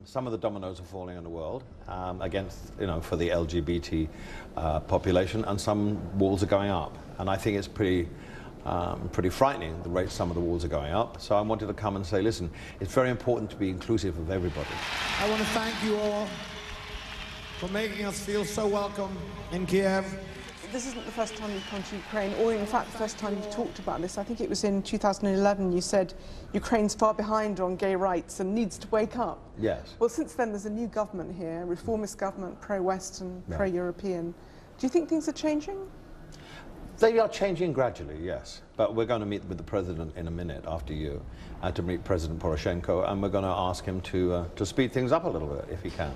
Some of the dominoes are falling in the world against, for the LGBT population, and some walls are going up. And I think it's pretty frightening the rate some of the walls are going up. So I wanted to come and say, listen, it's very important to be inclusive of everybody. I want to thank you all for making us feel so welcome in Kiev. This isn't the first time you've come to Ukraine, or in fact the first time you've talked about this. I think it was in 2011 you said Ukraine's far behind on gay rights and needs to wake up. Yes. Well, since then there's a new government here, reformist government, pro-Western, pro-European. Do you think things are changing? They are changing gradually, yes. But we're going to meet with the president in a minute after you, to meet President Poroshenko, and we're going to ask him to speed things up a little bit, if he can.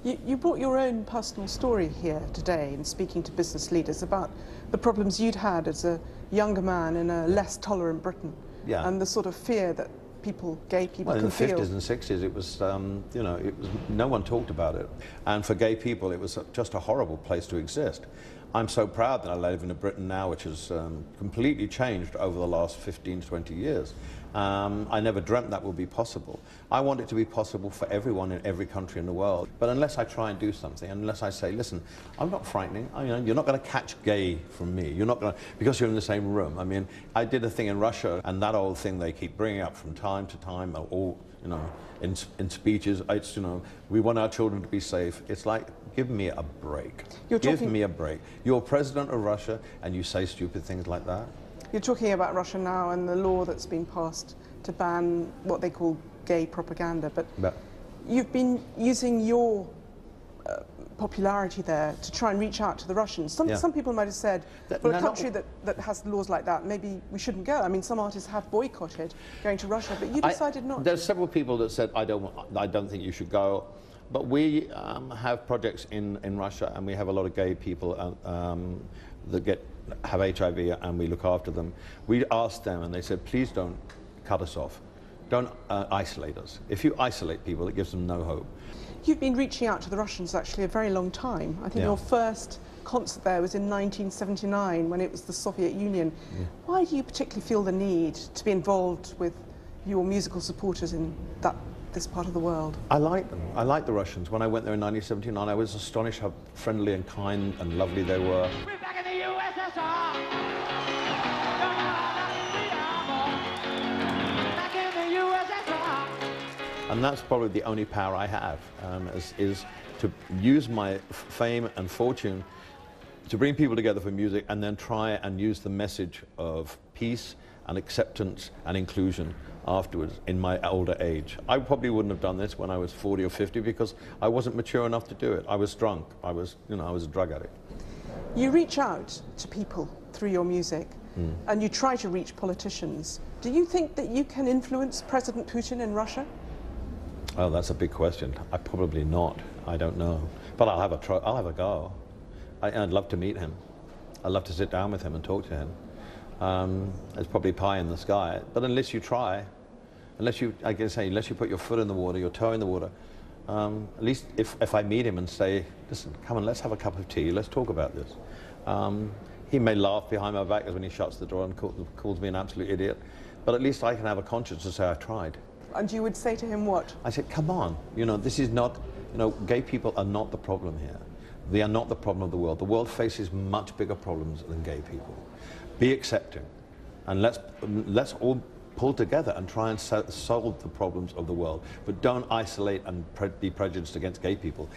You brought your own personal story here today in speaking to business leaders about the problems you'd had as a younger man in a less tolerant Britain, and the sort of fear that gay people can feel. Well, in the 50s and 60s, it was, no one talked about it. And for gay people, it was just a horrible place to exist. I'm so proud that I live in a Britain now which has completely changed over the last 15 to 20 years. I never dreamt that would be possible. I want it to be possible for everyone in every country in the world. But unless I try and do something, unless I say, listen, I'm not frightening. You're not going to catch gay from me. You're not going to, because you're in the same room. I mean, I did a thing in Russia, and that old thing they keep bringing up from time to time, all, in speeches, it's, we want our children to be safe. It's like, give me a break. Give me a break. You're president of Russia, and you say stupid things like that? You're talking about Russia now and the law that's been passed to ban what they call gay propaganda, but you've been using your popularity there to try and reach out to the Russians. Some people might have said, for a country that has laws like that, maybe we shouldn't go. I mean, some artists have boycotted going to Russia, but you decided not to. There's several people that said, I don't think you should go. But we have projects in Russia, and we have a lot of gay people that have HIV, and we look after them. We asked them, and they said, please don't cut us off. Don't isolate us. If you isolate people, it gives them no hope. You've been reaching out to the Russians actually a very long time. I think your first concert there was in 1979 when it was the Soviet Union. Why do you particularly feel the need to be involved with your musical supporters in this part of the world? I like them. I like the Russians. When I went there in 1979, I was astonished how friendly and kind and lovely they were. We're back in the USSR. Back in the USSR. And that's probably the only power I have, is to use my fame and fortune to bring people together for music, and then try and use the message of peace and acceptance and inclusion afterwards in my older age. I probably wouldn't have done this when I was 40 or 50 because I wasn't mature enough to do it. I was drunk. I was a drug addict. You reach out to people through your music, and you try to reach politicians. Do you think that you can influence President Putin in Russia? Oh, that's a big question. Probably not. I don't know. But I'll have a go. I'd love to meet him. I'd love to sit down with him and talk to him. There's probably pie in the sky, but unless you try, unless you put your foot in the water, your toe in the water, at least if I meet him and say, listen, come on, let's have a cup of tea, let's talk about this. He may laugh behind my back when he shuts the door and calls me an absolute idiot, but at least I can have a conscience to say I tried. And you would say to him what? I said, come on, this is not, gay people are not the problem here. They are not the problem of the world. The world faces much bigger problems than gay people. Be accepting, and let's all pull together and try and solve the problems of the world. But don't isolate and be prejudiced against gay people.